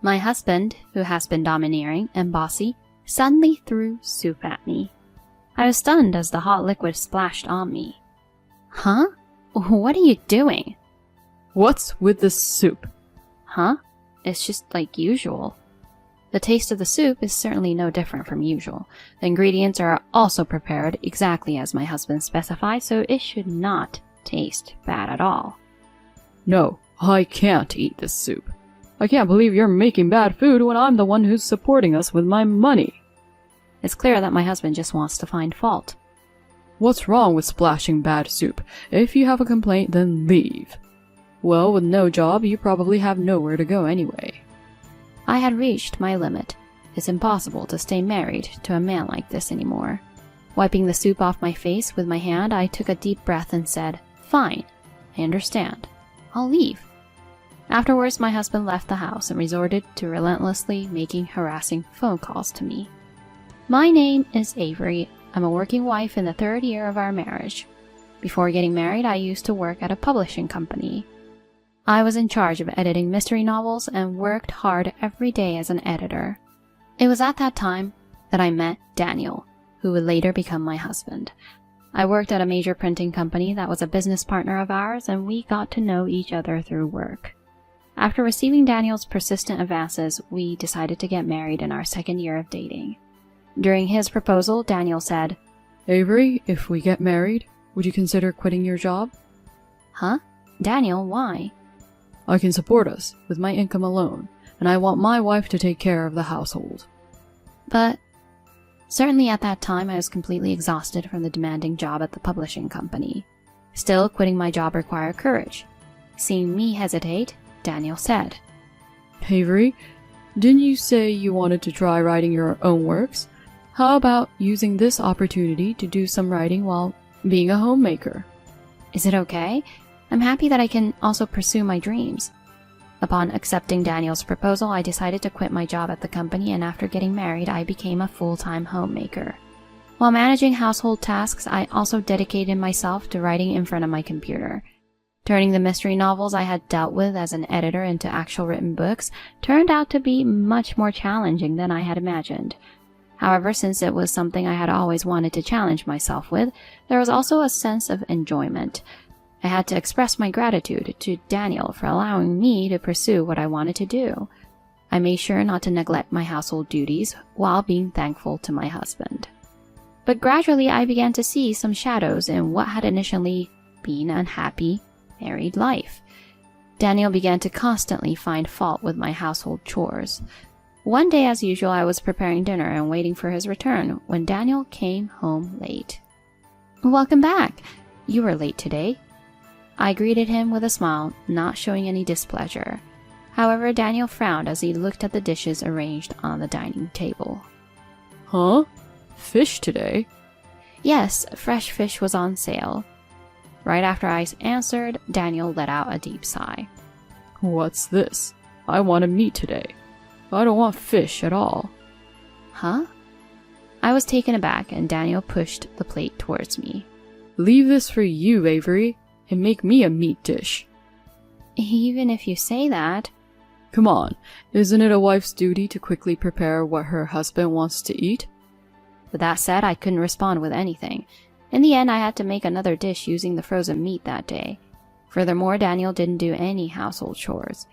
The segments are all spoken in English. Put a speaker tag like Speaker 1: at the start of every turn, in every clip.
Speaker 1: My husband, who has been domineering and bossy, suddenly threw soup at me. I was stunned as the hot liquid splashed on me. Huh? What are you doing?
Speaker 2: What's with this soup?
Speaker 1: Huh? It's just like usual. The taste of the soup is certainly no different from usual. The ingredients are also prepared exactly as my husband specified, so it should not taste bad at all.
Speaker 2: No, I can't eat this soup. I can't believe you're making bad food when I'm the one who's supporting us with my money.
Speaker 1: It's clear that my husband just wants to find fault.
Speaker 2: What's wrong with splashing bad soup? If you have a complaint, then leave. Well, with no job, you probably have nowhere to go anyway.
Speaker 1: I had reached my limit. It's impossible to stay married to a man like this anymore. Wiping the soup off my face with my hand, I took a deep breath and said, "Fine, I understand. I'll leave." Afterwards, my husband left the house and resorted to relentlessly making harassing phone calls to me. My name is Avery. I'm a working wife in the 3rd year of our marriage. Before getting married, I used to work at a publishing company. I was in charge of editing mystery novels and worked hard every day as an editor. It was at that time that I met Daniel, who would later become my husband. I worked at a major printing company that was a business partner of ours, and we got to know each other through work. After receiving Daniel's persistent advances, we decided to get married in our 2nd year of dating. During his proposal, Daniel said,
Speaker 2: Avery, if we get married, would you consider quitting your job?
Speaker 1: Huh? Daniel, why?
Speaker 2: I can support us with my income alone, and I want my wife to take care of the household.
Speaker 1: But certainly at that time I was completely exhausted from the demanding job at the publishing company. Still, quitting my job required courage. Seeing me hesitate, Daniel said,
Speaker 2: Avery, didn't you say you wanted to try writing your own works? How about using this opportunity to do some writing while being a homemaker?
Speaker 1: Is it okay? I'm happy that I can also pursue my dreams. Upon accepting Daniel's proposal, I decided to quit my job at the company, and after getting married, I became a full-time homemaker. While managing household tasks, I also dedicated myself to writing in front of my computer. Turning the mystery novels I had dealt with as an editor into actual written books turned out to be much more challenging than I had imagined. However, since it was something I had always wanted to challenge myself with, there was also a sense of enjoyment. I had to express my gratitude to Daniel for allowing me to pursue what I wanted to do. I made sure not to neglect my household duties while being thankful to my husband. But gradually I began to see some shadows in what had initially been an unhappy married life. Daniel began to constantly find fault with my household chores. One day, as usual, I was preparing dinner and waiting for his return when Daniel came home late. "Welcome back. You were late today." I greeted him with a smile, not showing any displeasure. However, Daniel frowned as he looked at the dishes arranged on the dining table.
Speaker 2: Huh? Fish today?
Speaker 1: Yes, fresh fish was on sale. Right after I answered, Daniel let out a deep sigh.
Speaker 2: What's this? I wanted meat today. I don't want fish at all.
Speaker 1: Huh? I was taken aback, and Daniel pushed the plate towards me.
Speaker 2: Leave this for you, Avery, and make me a meat dish.
Speaker 1: Even if you say that.
Speaker 2: Come on, isn't it a wife's duty to quickly prepare what her husband wants to eat?
Speaker 1: With that said, I couldn't respond with anything. In the end, I had to make another dish using the frozen meat that day. Furthermore, Daniel didn't do any household chores.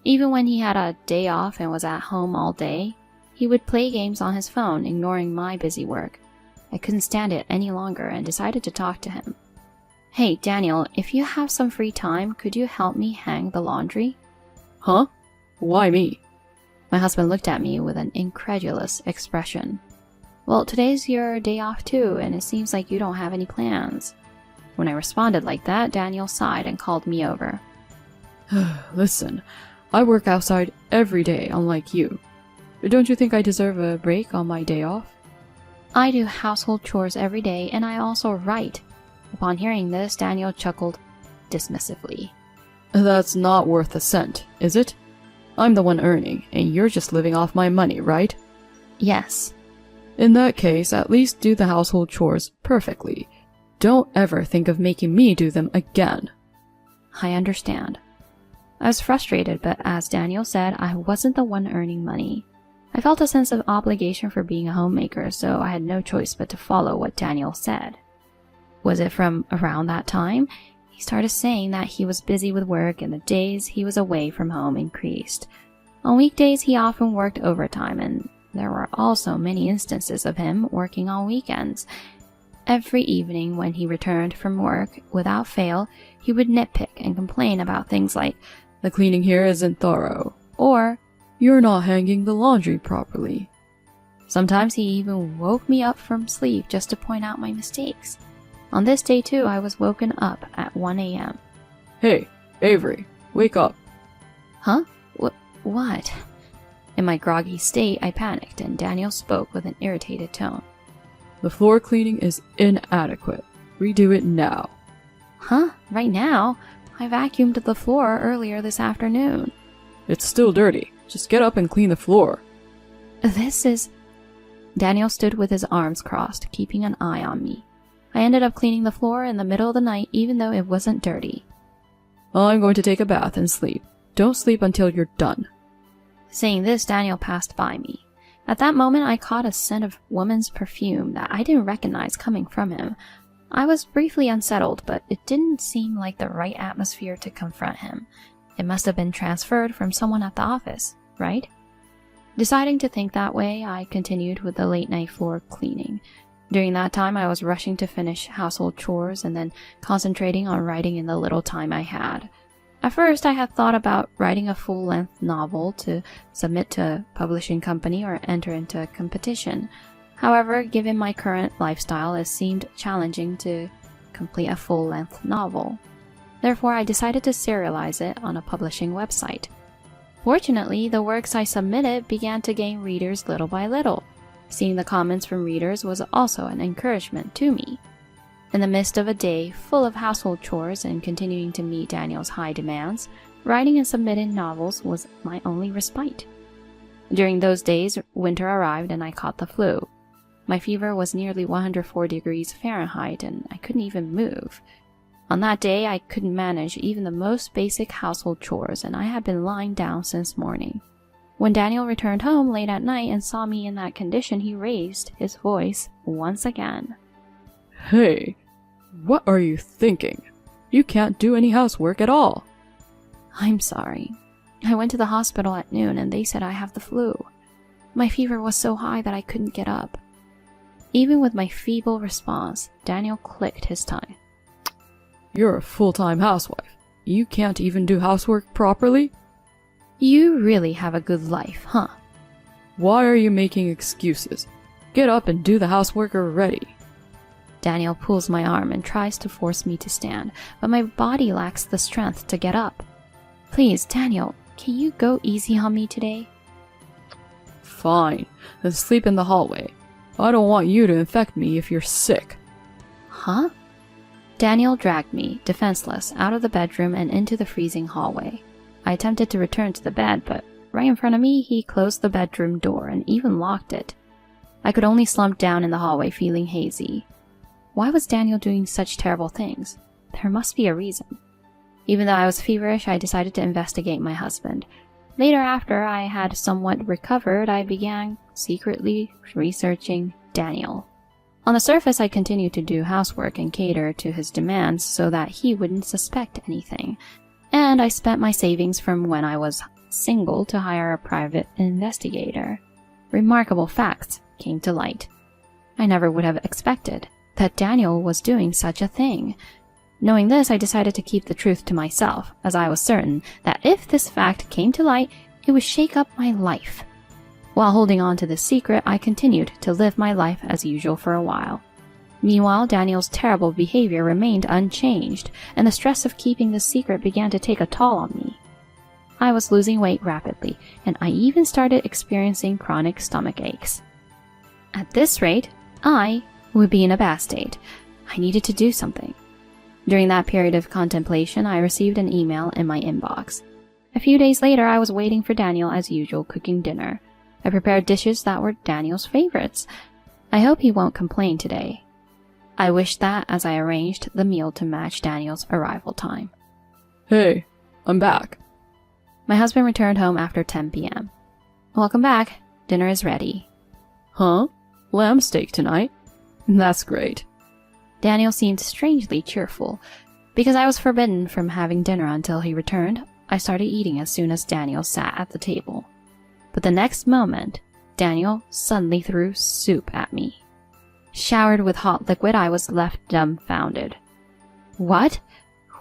Speaker 1: Even when he had a day off and was at home all day, he would play games on his phone, ignoring my busy work. I couldn't stand it any longer and decided to talk to him. Hey, Daniel, if you have some free time, could you help me hang the laundry?
Speaker 2: Huh? Why me?
Speaker 1: My husband looked at me with an incredulous expression. Well, today's your day off too, and it seems like you don't have any plans. When I responded like that, Daniel sighed and called me over.
Speaker 2: Listen, I work outside every day, unlike you. Don't you think I deserve a break on my day off?
Speaker 1: I do household chores every day, and I also write. Upon hearing this, Daniel chuckled dismissively.
Speaker 2: That's not worth a cent, is it? I'm the one earning, and you're just living off my money, right?
Speaker 1: Yes.
Speaker 2: In that case, at least do the household chores perfectly. Don't ever think of making me do them again.
Speaker 1: I understand. I was frustrated, but as Daniel said, I wasn't the one earning money. I felt a sense of obligation for being a homemaker, so I had no choice but to follow what Daniel said. Was it from around that time? He started saying that he was busy with work and the days he was away from home increased. On weekdays, he often worked overtime, and there were also many instances of him working on weekends. Every evening when he returned from work, without fail, he would nitpick and complain about things like,
Speaker 2: "The cleaning here isn't thorough,"
Speaker 1: or,
Speaker 2: "You're not hanging the laundry properly."
Speaker 1: sometimes he even woke me up from sleep just to point out my mistakes. On this day too, I was woken up at 1 a.m.
Speaker 2: "Hey, Avery, wake up."
Speaker 1: Huh? What? In my groggy state, I panicked, and Daniel spoke with an irritated tone.
Speaker 2: "The floor cleaning is inadequate. Redo it now."
Speaker 1: Huh? Right now? I vacuumed the floor earlier this afternoon.
Speaker 2: "It's still dirty. Just get up and clean the floor."
Speaker 1: This is... Daniel stood with his arms crossed, keeping an eye on me. I ended up cleaning the floor in the middle of the night, even though it wasn't dirty.
Speaker 2: "I'm going to take a bath and sleep. Don't sleep until you're done."
Speaker 1: Saying this, Daniel passed by me. At that moment, I caught a scent of woman's perfume that I didn't recognize coming from him. I was briefly unsettled, but it didn't seem like the right atmosphere to confront him. It must have been transferred from someone at the office, right? Deciding to think that way, I continued with the late-night floor cleaning. During that time, I was rushing to finish household chores and then concentrating on writing in the little time I had. At first, I had thought about writing a full-length novel to submit to a publishing company or enter into a competition. However, given my current lifestyle, it seemed challenging to complete a full-length novel. Therefore, I decided to serialize it on a publishing website. Fortunately, the works I submitted began to gain readers little by little. Seeing the comments from readers was also an encouragement to me. In the midst of a day full of household chores and continuing to meet Daniel's high demands, writing and submitting novels was my only respite. During those days, winter arrived and I caught the flu. My fever was nearly 104 degrees Fahrenheit and I couldn't even move. On that day, I couldn't manage even the most basic household chores, and I had been lying down since morning. When Daniel returned home late at night and saw me in that condition, he raised his voice once again.
Speaker 2: "Hey, what are you thinking? You can't do any housework at all."
Speaker 1: I'm sorry. I went to the hospital at noon and they said I have the flu. My fever was so high that I couldn't get up. Even with my feeble response, Daniel clicked his tongue.
Speaker 2: "You're a full-time housewife. You can't even do housework properly?"
Speaker 1: You really have a good life, huh?
Speaker 2: "Why are you making excuses? Get up and do the housework already."
Speaker 1: Daniel pulls my arm and tries to force me to stand, but my body lacks the strength to get up. Please, Daniel, can you go easy on me today?
Speaker 2: "Fine, then sleep in the hallway. I don't want you to infect me if you're sick."
Speaker 1: Huh? Daniel dragged me, defenseless, out of the bedroom and into the freezing hallway. I attempted to return to the bed, but right in front of me, he closed the bedroom door and even locked it. I could only slump down in the hallway feeling hazy. Why was Daniel doing such terrible things? There must be a reason. Even though I was feverish, I decided to investigate my husband. Later, after I had somewhat recovered, I began secretly researching Daniel. On the surface, I continued to do housework and cater to his demands so that he wouldn't suspect anything. And I spent my savings from when I was single to hire a private investigator. Remarkable facts came to light. I never would have expected that Daniel was doing such a thing. Knowing this, I decided to keep the truth to myself, as I was certain that if this fact came to light, it would shake up my life. While holding on to this secret, I continued to live my life as usual for a while. Meanwhile, Daniel's terrible behavior remained unchanged, and the stress of keeping the secret began to take a toll on me. I was losing weight rapidly, and I even started experiencing chronic stomach aches. At this rate, I would be in a bad state. I needed to do something. During that period of contemplation, I received an email in my inbox. A few days later, I was waiting for Daniel as usual, cooking dinner. I prepared dishes that were Daniel's favorites. I hope he won't complain today. I wished that as I arranged the meal to match Daniel's arrival time.
Speaker 2: "Hey, I'm back.
Speaker 1: My husband returned home after 10 p.m. Welcome back. Dinner is ready.
Speaker 2: Huh? Lamb steak tonight? That's great.
Speaker 1: Daniel seemed strangely cheerful. Because I was forbidden from having dinner until he returned, I started eating as soon as Daniel sat at the table. But the next moment, Daniel suddenly threw soup at me. Showered with hot liquid, I was left dumbfounded. What?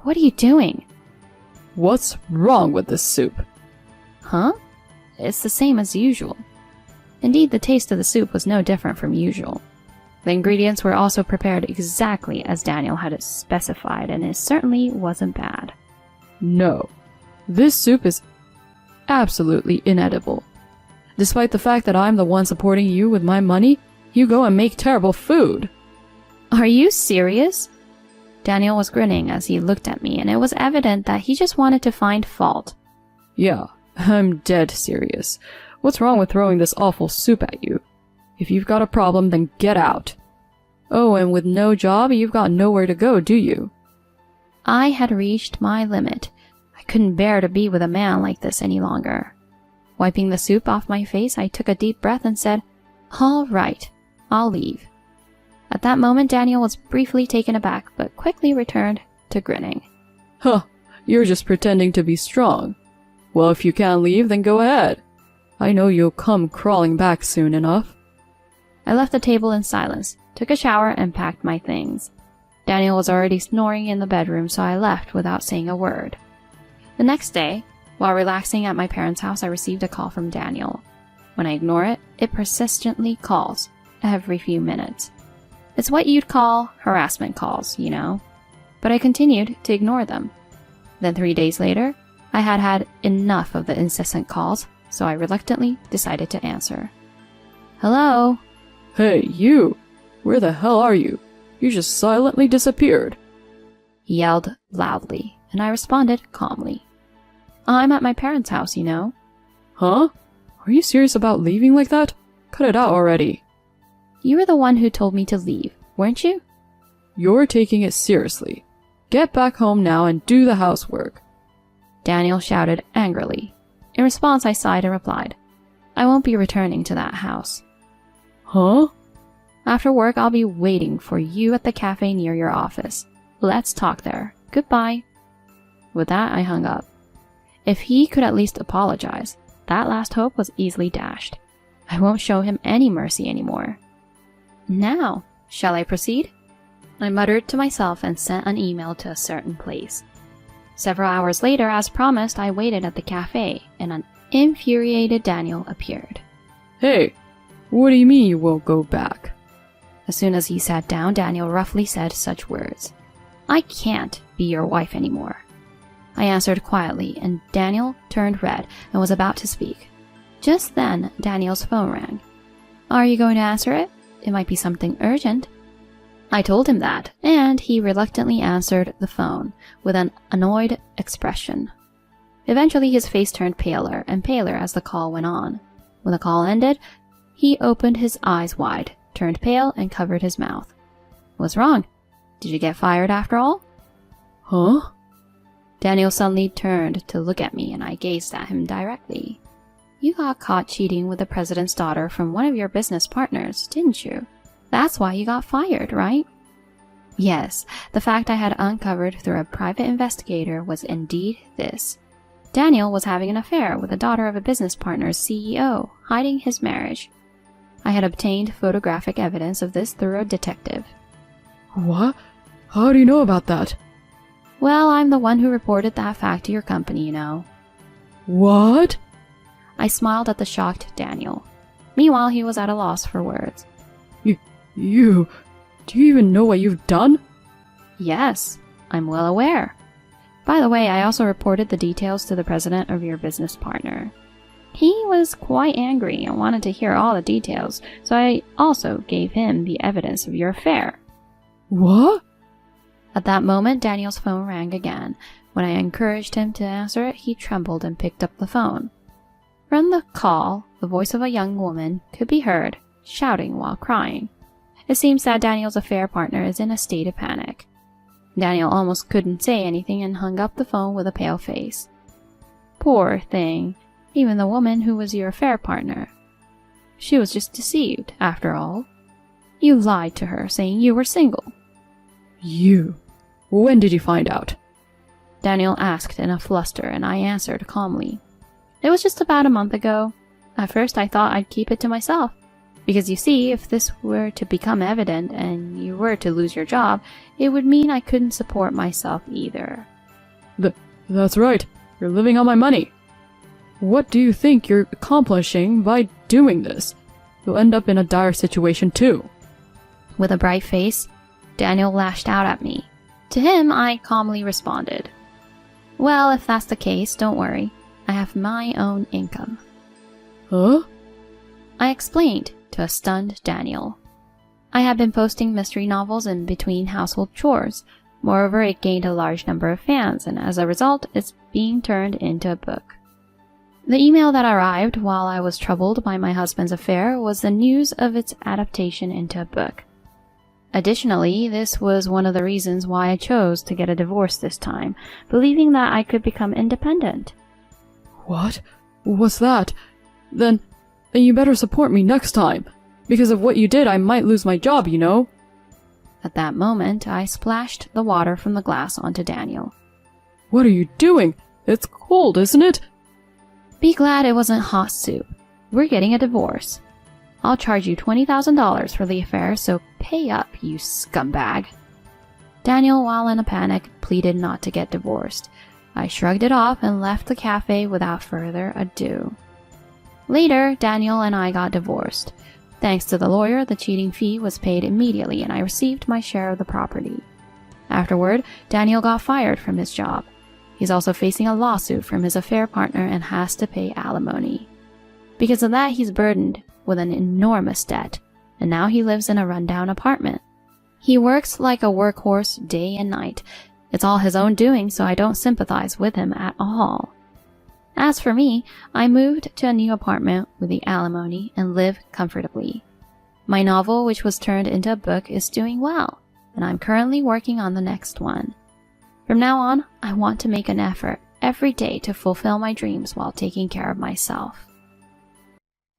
Speaker 1: What are you doing?
Speaker 2: What's wrong with this soup?
Speaker 1: Huh? It's the same as usual. Indeed, the taste of the soup was no different from usual. The ingredients were also prepared exactly as Daniel had specified, and it certainly wasn't bad.
Speaker 2: No. This soup is absolutely inedible. Despite the fact that I'm the one supporting you with my money, you go and make terrible food.
Speaker 1: Are you serious? Daniel was grinning as he looked at me, and it was evident that he just wanted to find fault.
Speaker 2: Yeah, I'm dead serious. What's wrong with throwing this awful soup at you? If you've got a problem, then get out. Oh, and with no job, you've got nowhere to go, do you?
Speaker 1: I had reached my limit. I couldn't bear to be with a man like this any longer. Wiping the soup off my face, I took a deep breath and said, "All right, I'll leave." At that moment, Daniel was briefly taken aback, but quickly returned to grinning.
Speaker 2: Huh, you're just pretending to be strong. Well, if you can't leave, then go ahead. I know you'll come crawling back soon enough.
Speaker 1: I left the table in silence, took a shower, and packed my things. Daniel was already snoring in the bedroom, so I left without saying a word. The next day, while relaxing at my parents' house, I received a call from Daniel. When I ignore it, it persistently calls every few minutes. It's what you'd call harassment calls, you know. But I continued to ignore them. Then 3 days later, I had had enough of the incessant calls, so I reluctantly decided to answer. "Hello?"
Speaker 2: Hey, you! Where the hell are you? You just silently disappeared.
Speaker 1: He yelled loudly, and I responded calmly. "I'm at my parents' house, you know."
Speaker 2: Huh? Are you serious about leaving like that? Cut it out already.
Speaker 1: You were the one who told me to leave, weren't you?
Speaker 2: You're taking it seriously. Get back home now and do the housework.
Speaker 1: Daniel shouted angrily. In response, I sighed and replied, "I won't be returning to that house."
Speaker 2: Huh?
Speaker 1: "After work, I'll be waiting for you at the cafe near your office. Let's talk there. Goodbye." With that, I hung up. If he could at least apologize, that last hope was easily dashed. I won't show him any mercy anymore. Now, shall I proceed? I muttered to myself and sent an email to a certain place. Several hours later, as promised, I waited at the cafe, and an infuriated Daniel appeared.
Speaker 2: Hey, what do you mean you won't go back?
Speaker 1: As soon as he sat down, Daniel roughly said such words. "I can't be your wife anymore." I answered quietly, and Daniel turned red and was about to speak. Just then, Daniel's phone rang. "Are you going to answer it? It might be something urgent." I told him that, and he reluctantly answered the phone with an annoyed expression. Eventually, his face turned paler and paler as the call went on. When the call ended, he opened his eyes wide, turned pale, and covered his mouth. "What's wrong? Did you get fired after all?"
Speaker 2: Huh?
Speaker 1: Daniel suddenly turned to look at me, and I gazed at him directly. "You got caught cheating with the president's daughter from one of your business partners, didn't you? That's why you got fired, right?" Yes, the fact I had uncovered through a private investigator was indeed this. Daniel was having an affair with the daughter of a business partner's CEO, hiding his marriage. I had obtained photographic evidence of this through a detective.
Speaker 2: What? How do you know about that?
Speaker 1: Well, I'm the one who reported that fact to your company, you know.
Speaker 2: What?
Speaker 1: I smiled at the shocked Daniel. Meanwhile, he was at a loss for words.
Speaker 2: You... Do you even know what you've done?
Speaker 1: Yes, I'm well aware. By the way, I also reported the details to the president of your business partner. He was quite angry and wanted to hear all the details, so I also gave him the evidence of your affair.
Speaker 2: What?
Speaker 1: At that moment, Daniel's phone rang again. When I encouraged him to answer it, he trembled and picked up the phone. From the call, the voice of a young woman could be heard, shouting while crying. It seems that Daniel's affair partner is in a state of panic. Daniel almost couldn't say anything and hung up the phone with a pale face. Poor thing. Even the woman who was your affair partner. She was just deceived, after all. You lied to her, saying you were single.
Speaker 2: You? When did you find out?
Speaker 1: Daniel asked in a fluster, and I answered calmly. It was just about a month ago. At first I thought I'd keep it to myself. Because you see, if this were to become evident and you were to lose your job, it would mean I couldn't support myself either.
Speaker 2: That's right. You're living on my money. What do you think you're accomplishing by doing this? You'll end up in a dire situation too.
Speaker 1: With a bright face, Daniel lashed out at me. To him, I calmly responded, Well, if that's the case, don't worry. I have my own income.
Speaker 2: Huh?
Speaker 1: I explained to a stunned Daniel. I had been posting mystery novels in between household chores. Moreover, it gained a large number of fans, and as a result, it's being turned into a book. The email that arrived while I was troubled by my husband's affair was the news of its adaptation into a book. Additionally, this was one of the reasons why I chose to get a divorce this time, believing that I could become independent.
Speaker 2: What? What's that? Then you better support me next time. Because of what you did, I might lose my job, you know?
Speaker 1: At that moment, I splashed the water from the glass onto Daniel.
Speaker 2: What are you doing? It's cold, isn't it?
Speaker 1: Be glad it wasn't hot soup. We're getting a divorce. I'll charge you $20,000 for the affair, so pay up, you scumbag. Daniel, while in a panic, pleaded not to get divorced. I shrugged it off and left the cafe without further ado. Later, Daniel and I got divorced. Thanks to the lawyer, the cheating fee was paid immediately and I received my share of the property. Afterward, Daniel got fired from his job. He's also facing a lawsuit from his affair partner and has to pay alimony. Because of that, he's burdened with an enormous debt, and now he lives in a rundown apartment. He works like a workhorse day and night. It's all his own doing, so I don't sympathize with him at all. As for me, I moved to a new apartment with the alimony and live comfortably. My novel, which was turned into a book, is doing well, and I'm currently working on the next one. From now on, I want to make an effort every day to fulfill my dreams while taking care of myself.